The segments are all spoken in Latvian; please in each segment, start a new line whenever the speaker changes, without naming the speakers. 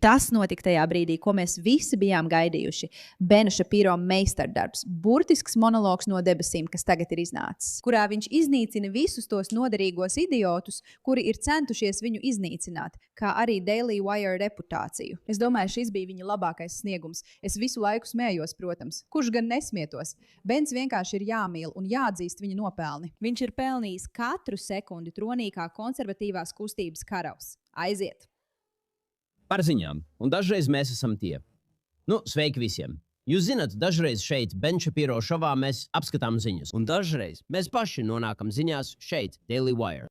Tas notika tajā brīdī, ko mēs visi bijām gaidījuši. Bena Šapiro meistardarbs, burtisks monologs no debesīm, kas tagad ir iznācis, kurā viņš iznīcina visus tos noderīgos idiotus, kuri ir centušies viņu iznīcināt, kā arī Daily Wire reputāciju. Es domāju, šis bija viņa labākais sniegums. Es visu laiku smējos, protams. Kurš gan nesmietos? Bens vienkārši ir jāmīl un jāatzīst viņa nopelni. Viņš ir pelnījis katru sekundi tronī kā konservatīvās kustības karalis. Aiziet!
Par ziņām, un dažreiz mēs esam tie. Sveiki visiem! Jūs zināt, dažreiz šeit Ben Šapiro šovā mēs apskatām ziņas, un dažreiz mēs paši nonākam ziņās šeit, Daily Wire.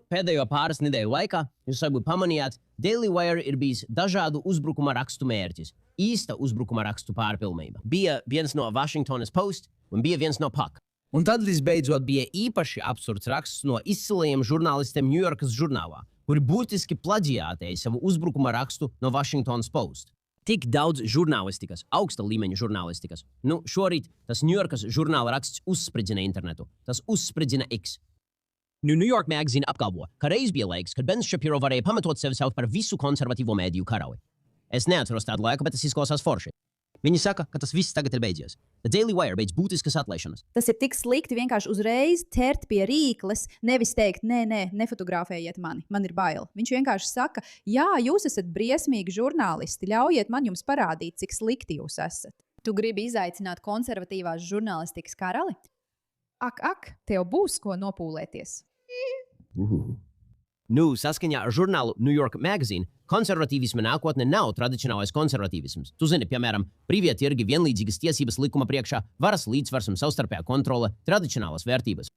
Pēdējo pāris nedēļu laikā, jūs varbūt pamanījāt, Daily Wire ir bijis dažādu uzbrukuma rakstu mērķis. Īsta uzbrukuma rakstu pārpilnība. Bija viens no Washington Post un bija viens no Puck. Un tad visbeidzot bija īpaši absurds raksts no izcilajiem žurnālistiem Ņujorkas žurnālā, kuri būtiski plaģiātēja savu uzbrukuma rakstu no Washington Post. Tik daudz žurnālistikas, augsta līmeņa žurnālistikas. Šorīt tas Ņujorkas žurnāla raksts uzspridzina internetu. Tas uzspridzina X. New York Magazine apgalvo, ka reiz bija laiks, kad Bens Šapiro varēja pamatot sevi saukt par visu konservatīvo mēdīju karali. Es neatceros tādu laiku, bet tas izklausās forši. Viņi saka, ka tas viss tagad ir beidzies. The Daily Wire beidz būtiskas atlaišanas.
Tas ir tik slikti vienkārši uzreiz ķert pie rīkles, nevis teikt, nē, nefotografējiet mani, man ir bail. Viņš vienkārši saka, jā, jūs esat briesmīgi žurnālisti, ļaujiet man jums parādīt, cik slikti jūs esat. Tu gribi izaicināt konservatīvās žurnālistikas karali? Ak, tev būs ko nopūlēties.
Saskaņā ar žurnālu New York Magazine, konservatīvisma nākotne nav tradicionālais konservatīvisms. Tu zini, piemēram, brīvie tirgi, vienlīdzīgas tiesības likuma priekšā, varas līdzsvars un savstarpējā kontrole, tradicionālas vērtības.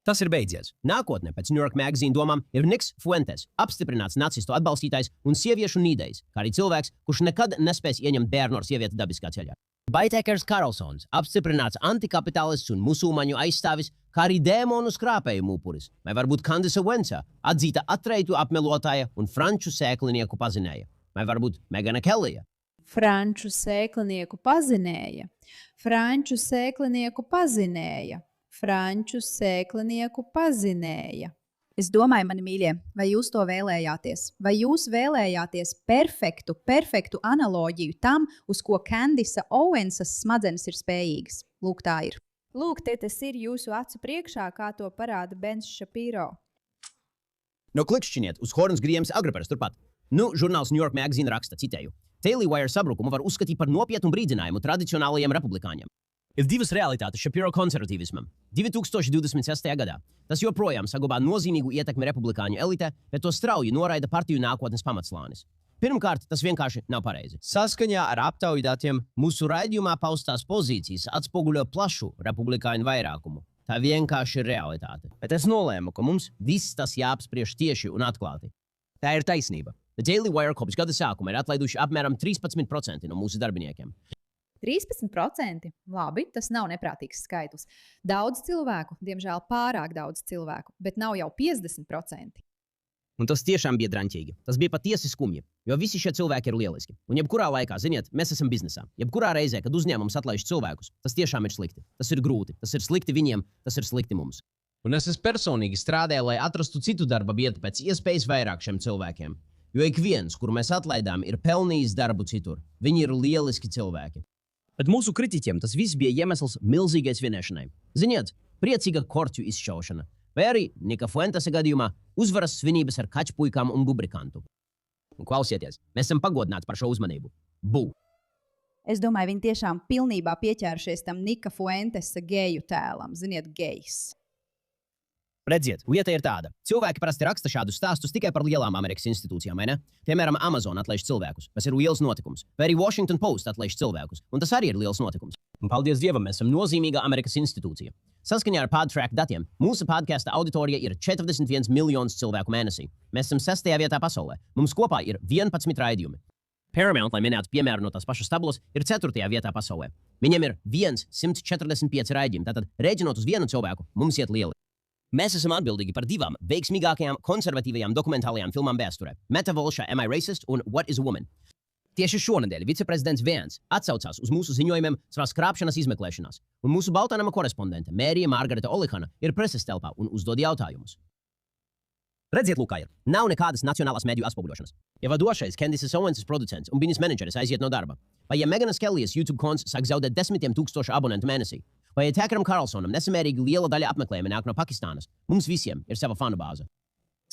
Tas ir beidzies. Nākotne, pēc New York Magazine domām, ir Niks Fuentes, apstiprināts nacistu atbalstītājs un sieviešu nīdējs, kā arī cilvēks, kurš nekad nespēs ieņemt bērnu ar sievieti dabiskā ceļā. Baitekers Karlsons, apstiprināts antikapitālists un musulmaņu aizstāvis, kā arī dēmonu skrāpējumu upuris, vai varbūt Kandisa Wensa, atzīta atreitu apmelotāja un franču sēklinieku pazinēja, vai varbūt Megana Kellija.
Franču sēklinieku pazinēja. Es domāju, mani mīļie, vai jūs to vēlējāties? Vai jūs vēlējāties perfektu analoģiju tam, uz ko Kandisa Owensas smadzenes ir spējīgas? Lūk, tā ir. Lūk, tas ir jūsu acu priekšā, kā to parāda Bens Šapiro.
Klikšķiniet uz Horns Griems Agripers turpat. Žurnāls New York Magazine raksta, citēju. Daily Wire sabrukumu var uzskatīt par nopietnu brīdinājumu tradicionālajiem republikāņiem. Ir divas realitātes Šapiro konservatīvismam. 2026. gadā tas joprojām saglabā nozīmīgu ietekmi republikāņu elitē, bet to strauji noraida partiju nākotnes pamatslānis. Pirmkārt, tas vienkārši nav pareizi. Saskaņā ar aptauju datiem mūsu raidījumā paustās pozīcijas atspoguļo plašu republikāņu vairākumu. Tā vienkārši ir realitāte. Bet es nolēmu, ka mums viss tas jāapspriež tieši un atklāti. Tā ir taisnība. The Daily Wire kopš gada sākuma ir atlaiduši apmēram 13% no mūsu darbiniekiem.
13%? Labi, tas nav neprātīgs skaitlis. Daudz cilvēku, diemžēl pārāk daudz cilvēku, bet nav jau 50%.
Un tas tiešām bija draņķīgi. Tas bija patiesi skumji, jo visi šie cilvēki ir lieliski. Un jebkurā laikā, ziniet, mēs esam biznesā. Jebkurā reizē, kad uzņēmums atlaiž cilvēkus, tas tiešām ir slikti. Tas ir grūti, tas ir slikti viņiem, tas ir slikti mums. Un es personīgi strādāju, lai atrastu citu darba vietu pēc iespējas vairāk šiem cilvēkiem. Jo ik viens, kuru mēs atlaidām, ir pelnījis darbu citur. Viņi ir lieliski cilvēki. Bet mūsu kritiķiem tas viss bija iemesls milzīgai svinēšanai. Ziniet, priecīga korķu izšaušana. Vai arī Nika Fuentesa gadījumā uzvaras svinības ar kačpuikām un bubrikantu. Un klausieties, mēs esam pagodināti par šo uzmanību. Bū!
Es domāju, viņi tiešām pilnībā pieķērušies tam Nika Fuentesa geju tēlam. Ziniet, gejs.
Redziet, lieta ir tāda. Cilvēki parasti raksta šādus stāstus tikai par lielām Amerikas institūcijām, vai ne? Piemēram, Amazon atlaiž cilvēkus. Tas ir liels notikums. Vai arī Washington Post atlaiž cilvēkus. Un tas arī ir liels notikums. Un paldies Dievam, mēs esam nozīmīga Amerikas institūcija. Saskaņā ar Podtrac datiem, mūsu podkasta auditorija ir 41 miljonus cilvēku mēnesī. Mēs esam 6. vietā pasaulē. Mums kopā ir 11 raidījumi. Paramount, lai minētu piemēru no tās pašas tabulas, ir 4. vietā pasaulē. Viņiem ir 145 raidījumi. Tātad, rēķinot uz vienu cilvēku, mums iet lieli. Mēs esam atbildīgi par 2 veiksmīgākajām konservatīvajām dokumentālajām filmām vēsturē – Meta Volša Am I Racist un What is a Woman? Tieši šonedēļ viceprezidents Vance atsaucās uz mūsu ziņojumiem savās krāpšanas izmeklēšanās, un mūsu Baltānama korespondente Mērija Margareta Olihana ir preses telpā un uzdod jautājumus. Redziet, lūk, kā ir. Nav nekādas nacionālās mediju atspoguļošanas. Ja vadošais Candices Owens producents un biznesa menedžeris aiziet no darba, vai ja Meganas Kellijas YouTube konts sāk zaudēt 10,000 abonentu mēnesī, vai ja Takaram Karlsonam nesamērīgi liela daļa apmeklējumi nāk no Pakistānas, mums visiem ir sava fanu bāze.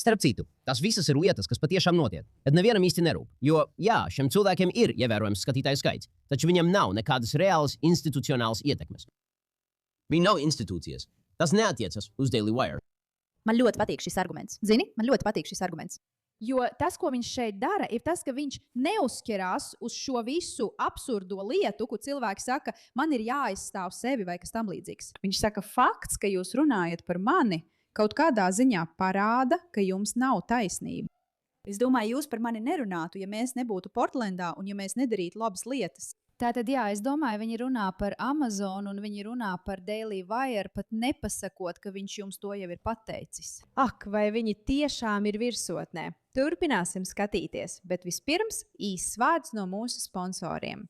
Starp citu, tās visas ir lietas, kas patiešām notiek, bet nevienam īsti nerūp. Jo, jā, šiem cilvēkiem ir ievērojams skatītāju skaits, taču viņiem nav nekādas reālas institucionālas ietekmes. Viņi nav institūcijas. Tas neatiecas uz Daily Wire.
Man ļoti patīk šis arguments. Zini, man ļoti patīk šis arguments. Jo tas, ko viņš šeit dara, ir tas, ka viņš neuzķerās uz šo visu absurdo lietu, ko cilvēki saka, man ir jāaizstāv sevi vai kas tam līdzīgs. Viņš saka, fakts, ka jūs runājat par mani, kaut kādā ziņā parāda, ka jums nav taisnība. Es domāju, jūs par mani nerunātu, ja mēs nebūtu Portlandā un ja mēs nedarītu labas lietas. Tātad, jā, es domāju, viņi runā par Amazon un viņi runā par Daily Wire, pat nepasakot, ka viņš jums to jau ir pateicis. Ak, vai viņi tiešām ir virsotnē? Turpināsim skatīties, bet vispirms īsts vārds no mūsu sponsoriem.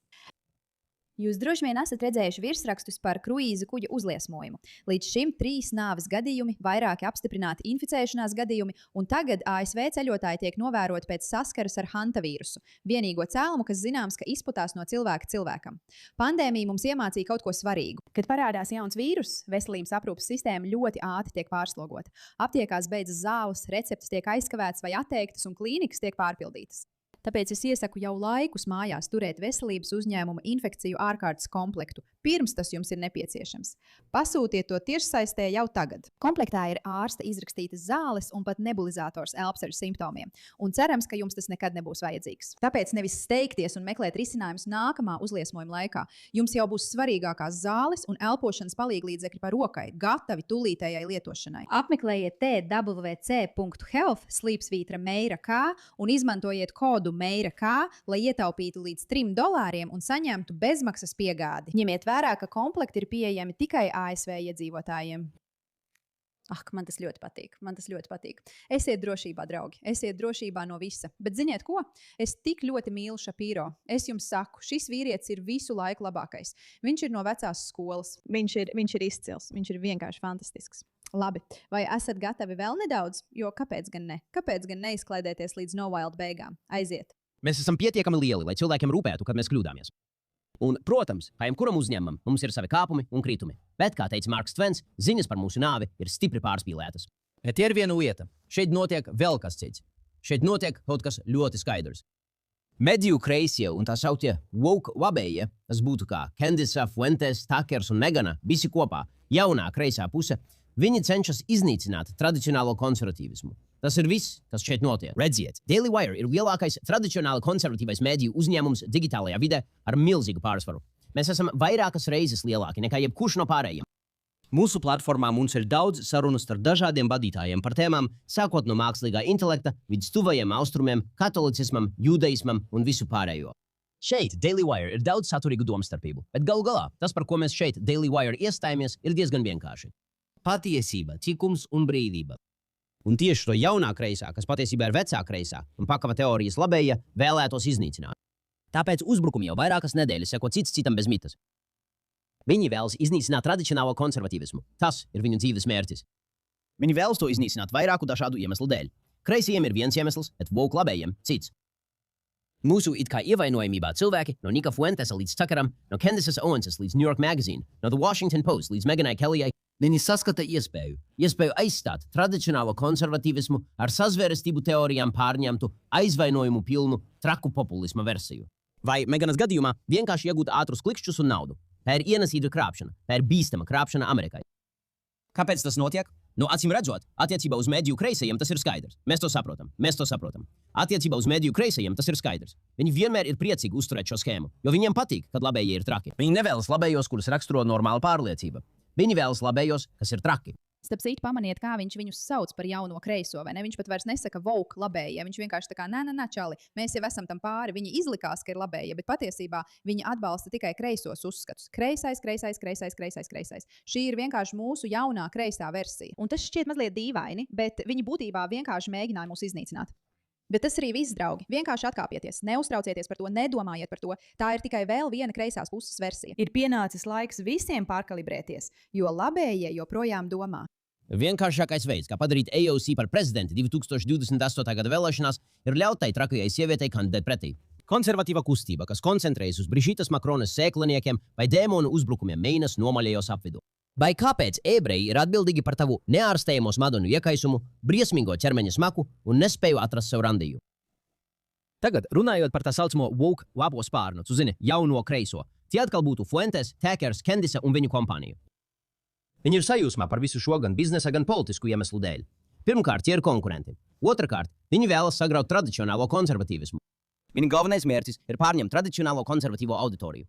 Jūs droši vien esat redzējuši virsrakstus par kruīza kuģa uzliesmojumu. Līdz šim 3 nāves gadījumi, vairāki apstiprināti inficēšanās gadījumi, un tagad ASV ceļotāji tiek novēroti pēc saskaras ar hanta vīrusu. Vienīgo cēlumu, kas zināms, ka izplatās no cilvēka cilvēkam. Pandēmija mums iemācīja kaut ko svarīgu. Kad parādās jauns vīrus, veselības aprūpes sistēma ļoti ātri tiek pārslogota. Aptiekās beidzas zāles, receptes tiek aizkavētas vai atteiktas un klīnikas tiek pārpildītas. Tāpēc es iesaku jau laikus mājās turēt veselības uzņēmuma infekciju ārkārtas komplektu, pirms tas jums ir nepieciešams. Pasūtiet to tiešsaistē jau tagad. Komplektā ir ārsta izrakstītas zāles un pat nebulizators elpas ar simptomiem. Un cerams, ka jums tas nekad nebūs vajadzīgs. Tāpēc nevis steigties un meklēt risinājumus nākamā uzliesmojuma laikā. Jums jau būs svarīgākās zāles un elpošanas palīglīdzekļi par rokai, gatavi tūlītējai lietošanai. Apmeklējiet twc.health/meira.k un izmantojiet kodu MEIRA, lai ietaupītu līdz $3 un saņemtu bezmaksas piegādi. Ņemiet vērā, ka komplekti ir pieejami tikai ASV iedzīvotājiem. Ak, man tas ļoti patīk. Man tas ļoti patīk. Esiet drošībā, draugi. Esiet drošībā no visa. Bet ziniet ko? Es tik ļoti mīlu Šapīro. Es jums saku, šis vīrietis ir visu laiku labākais. Viņš ir no vecās skolas. Viņš ir izcils. Viņš ir vienkārši fantastisks. Labi, vai esat gatavi vēl nedaudz? Jo kāpēc gan ne? Kāpēc gan neizklaidēties līdz No Wild beigām? Aiziet!
Mēs esam pietiekami lieli, lai cilvēkiem rūpētu, kad mēs kļūdāmies. Un, protams, kā jebkuram uzņēmumam, mums ir savi kāpumi un kritumi. Bet, kā teica Marks Tvens, ziņas par mūsu nāvi ir stipri pārspīlētas. Bet ir viena lieta. Šeit notiek vēl kas cits. Šeit notiek kaut kas ļoti skaidrs. Mediju kreisie un tā sauktie woke labējie, tas būtu kā Candice, Fuentes, Takers un Megana, visi kopā, jaunā kreisā puse, viņi cenšas iznīcināt tradicionālo konservatīvismu. Tas ir viss, kas šeit notiek. Redziet, Daily Wire ir lielākais tradicionāli konservatīvais mediju uzņēmums digitālajā vidē ar milzīgu pārsvaru. Mēs esam vairākas reizes lielāki nekā jebkurš no pārējiem. Mūsu platformā mums ir daudz sarunu starp dažādiem vadītājiem par tēmām, sākot no mākslīgā intelekta līdz tuvajiem austrumiem, katolicismam, judaismam un visu pārējo. Šeit Daily Wire ir daudz saturīgu domstarpību, bet galu galā tas, par ko mēs šeit Daily Wire iestājamies, ir diezgan vienkārši. Patiesība, tikums un brīvība. Un tieši to jaunā kreisā, kas patiesībā ir vecā kreisā un pakava teorijas labējie, vēlētos iznīcināt. Tāpēc uzbrukumi jau vairākas nedēļas seko cits citam bez mitas. Viņi vēlas iznīcināt tradicionālo konservatīvismu. Tas ir viņu dzīves mērķis. Viņi vēlas to iznīcināt vairāku dažādu iemeslu dēļ. Kreisajiem ir viens iemesls, bet woke labējiem cits. Mūsu it kā ievainojamībā cilvēki no Nika Fuentesa līdz Takaram, no Candices Owensas līdz New York Magazine, no The Washington Post līdz Meganai Kellyai, viņi saskata iespēju aizstāt tradicionālo konservatīvismu ar sazvērestību teorijām pārņemtu, aizvainojumu pilnu, traku populisma versiju. Vai Meganas gadījumā vienkārši iegūt ātrus klikšķus un naudu. Tā ir ienesīga krāpšana, tā ir bīstama krāpšana Amerikai. Kāpēc tas notiek? Nu, acīm redzot, attiecībā uz mediju kreisajiem tas ir skaidrs. Mēs to saprotam. Attiecībā uz mediju kreisajiem tas ir skaidrs. Viņi vienmēr ir priecīgi uzturēt šo schēmu, jo viņiem patīk, kad labējie ir traki. Viņi nevēlas labējos, kurus raksturo normāla pārliecība. Viņi vēlas labējos, kas ir traki.
Starp citu, pamaniet, kā viņš viņus sauc par jauno kreiso, vai ne? Viņš pat vairs nesaka woke labējie. Viņš vienkārši tā kā, nē, čali, mēs jau esam tam pāri. Viņi izlikās, ka ir labējie, bet patiesībā viņi atbalsta tikai kreisos uzskatus. Kreisais. Šī ir vienkārši mūsu jaunā kreisā versija. Un tas šķiet mazliet dīvaini, bet viņi būtībā vienkārši mēģināja mūs iznīcināt. Bet tas arī viss, draugi. Vienkārši atkāpieties, neuztraucieties par to, nedomājiet par to. Tā ir tikai vēl viena kreisās puses versija. Ir pienācis laiks visiem pārkalibrēties, jo labējie joprojām domā.
Vienkāršākais veids, kā padarīt AOC par prezidenti 2028. gada vēlēšanās, ir ļaut tai trakajai sievietei kandidēt pretī. Konservatīva kustība, kas koncentrējas uz Brižītas Makronas sēkliniekiem vai dēmonu uzbrukumiem Meinas nomaļajos apvidū. Vai kāpēc ebreji ir atbildīgi par tavu neārstējamos madonu iekaisumu, briesmīgo ķermeņa smaku un nespēju atrast sev randīju? Tagad, runājot par tā saucamo woke labo spārnu, tu zini, jauno kreiso, tie atkal būtu Fuentes, Takers, Kendisa un viņu kompāniju. Viņi ir sajūsmā par visu šo gan biznesa, gan politisku iemeslu dēļ. Pirmkārt, tie ir konkurenti. Otrakārt, viņi vēlas sagraut tradicionālo konservatīvismu. Viņa galvenais mērķis ir pārņemt tradicionālo konservatīvo auditoriju.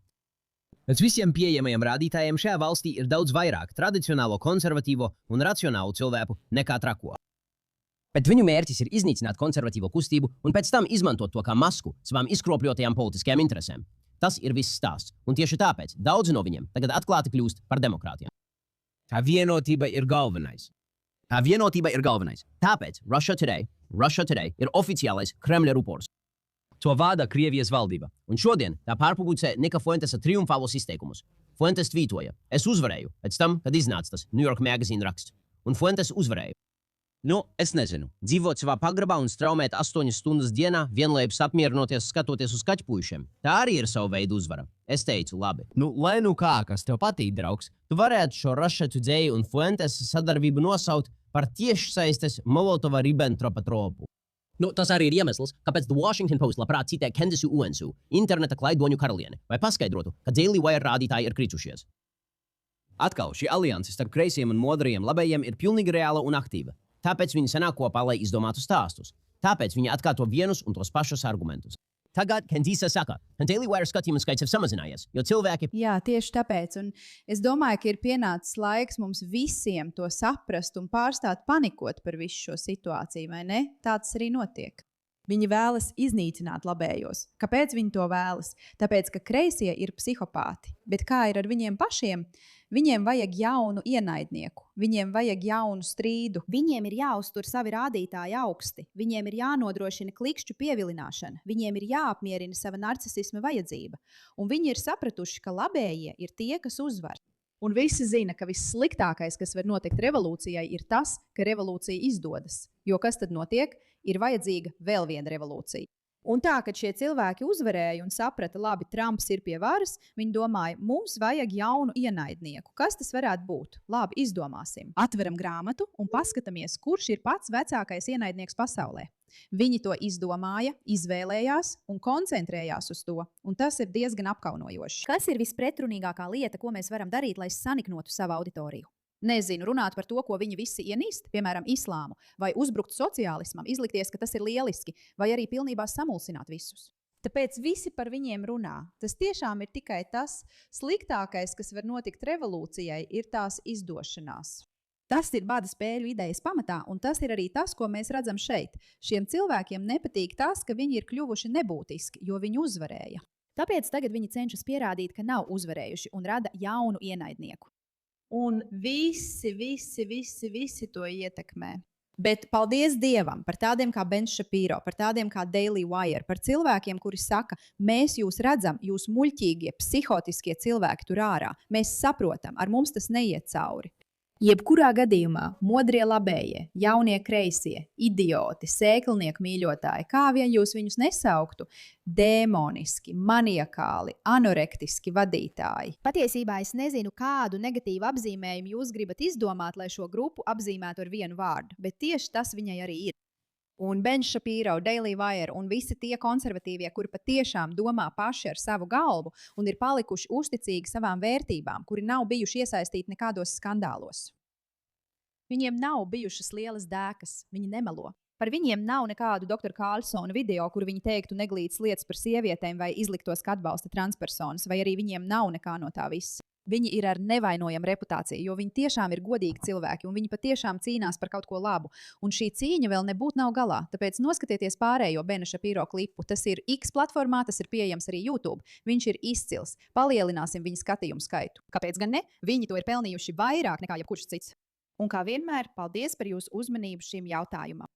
Pēc visiem pieejamajiem rādītājiem šajā valstī ir daudz vairāk tradicionālo konservatīvo un racionālu cilvēku nekā trako. Bet viņu mērķis ir iznīcināt konservatīvo kustību un pēc tam izmantot to kā masku savām izkropļotajām politiskajām interesēm. Tas ir viss stāsts, un tieši tāpēc daudzi no viņiem tagad atklāti kļūst par demokrātiem. Tā vienotība ir galvenais. Tāpēc Russia Today ir oficiālais Kremļa rupors. To vada Krievijas valdība. Un šodien tā pārpublicē Nika Fuentesa triumfālos izteikumus. Fuentes tvītoja: "Es uzvarēju", pēc tam, kad iznāca tas New York Magazine raksts. Un Fuentes uzvarēja. Nu, es nezinu. Dzīvot savā pagrabā un straumēt 8 stundas dienā, vienlaikus apmierinoties skatoties uz kaķpuišiem. Tā arī ir sava veida uzvara. Es teicu, labi. Nu, lai nu kā, kas tev patīk, draugs, tu varētu šo Russia Today un Fuentes sadarbību nosaukt par tiešsaistes Molotova-Ribbentropa tropu. Nu, tas arī ir iemesls, kāpēc The Washington Post labprāt citē Candisu Owensu, interneta klaidoņu karalieni, vai paskaidrotu, ka Daily Wire rādītāji ir kritušies. Atkal šī alianse starp kreisiem un moderajiem labējiem ir pilnīgi reāla un aktīva. Tāpēc viņi sanāk kopā, lai izdomātu stāstus. Tāpēc viņi atkārto vienus un tos pašus argumentus. Tagad Kendisa saka, ka Daily Wire skatījumu skaits ir samazinājies, jo cilvēki...
Jā, tieši tāpēc. Un es domāju, ka ir pienācis laiks mums visiem to saprast un pārstāt panikot par visu šo situāciju, vai ne? Tā tas arī notiek. Viņi vēlas iznīcināt labējos. Kāpēc viņi to vēlas? Tāpēc, ka kreisie ir psihopāti. Bet kā ir ar viņiem pašiem? Viņiem vajag jaunu ienaidnieku, viņiem vajag jaunu strīdu.
Viņiem ir jāuztur savi rādītāji augsti, viņiem ir jānodrošina klikšķu pievilināšana, viņiem ir jāapmierina sava narcisisma vajadzība. Un viņi ir sapratuši, ka labējie ir tie, kas uzvar.
Un visi zina, ka vissliktākais, kas var notikt revolūcijai, ir tas, ka revolūcija izdodas. Jo kas tad notiek? Ir vajadzīga vēl viena revolūcija. Un tā, kad šie cilvēki uzvarēja un saprata, labi, Trumps ir pie varas, viņi domāja, mums vajag jaunu ienaidnieku. Kas tas varētu būt? Labi, izdomāsim. Atveram grāmatu un paskatāmies, kurš ir pats vecākais ienaidnieks pasaulē. Viņi to izdomāja, izvēlējās un koncentrējās uz to. Un tas ir diezgan apkaunojoši.
Kas ir vispretrunīgākā lieta, ko mēs varam darīt, lai saniknotu savu auditoriju?
Nezinu, runāt par to, ko viņi visi ienīst, piemēram, islāmu, vai uzbrukt sociālismam, izlikties, ka tas ir lieliski, vai arī pilnībā samulsināt visus. Tāpēc visi par viņiem runā. Tas tiešām ir tikai tas sliktākais, kas var notikt revolūcijai, ir tās izdošanās. Tas ir bada spēļu idejas pamatā, un tas ir arī tas, ko mēs redzam šeit. Šiem cilvēkiem nepatīk tas, ka viņi ir kļuvuši nebūtiski, jo viņi uzvarēja.
Tāpēc tagad viņi cenšas pierādīt, ka nav uzvarējuši un rada jaunu ienaidnieku.
Un visi to ietekmē. Bet paldies Dievam par tādiem kā Ben Shapiro, par tādiem kā Daily Wire, par cilvēkiem, kuri saka, mēs jūs redzam, jūs muļķīgie, psihotiskie cilvēki tur ārā. Mēs saprotam, ar mums tas neiet cauri. Jebkurā gadījumā modrie labējie, jaunie kreisie, idioti, sēklnieku mīļotāji, kā vien jūs viņus nesauktu, dēmoniski, maniakāli, anorektiski vadītāji.
Patiesībā es nezinu, kādu negatīvu apzīmējumu jūs gribat izdomāt, lai šo grupu apzīmētu ar vienu vārdu, bet tieši tas viņai arī ir. Un Ben Shapiro, Daily Wire un visi tie konservatīvie, kuri patiešām domā paši ar savu galvu un ir palikuši uzticīgi savām vērtībām, kuri nav bijuši iesaistīti nekādos skandālos. Viņiem nav bijušas lielas dēkas, viņi nemelo. Par viņiem nav nekādu Dr. Carlsona video, kur viņi teiktu neglītas lietas par sievietēm vai izliktos, ka atbalsta transpersonas, vai arī viņiem nav nekā no tā visa. Viņi ir ar nevainojamu reputāciju, jo viņi tiešām ir godīgi cilvēki, un viņi patiešām cīnās par kaut ko labu. Un šī cīņa vēl nebūtu nav galā, tāpēc noskatieties pārējo Bena Shapiro klipu. Tas ir X platformā, tas ir pieejams arī YouTube. Viņš ir izcils. Palielināsim viņa skatījumu skaitu. Kāpēc gan ne? Viņi to ir pelnījuši vairāk nekā jebkurš cits. Un kā vienmēr, paldies par jūsu uzmanību šim jautājumam.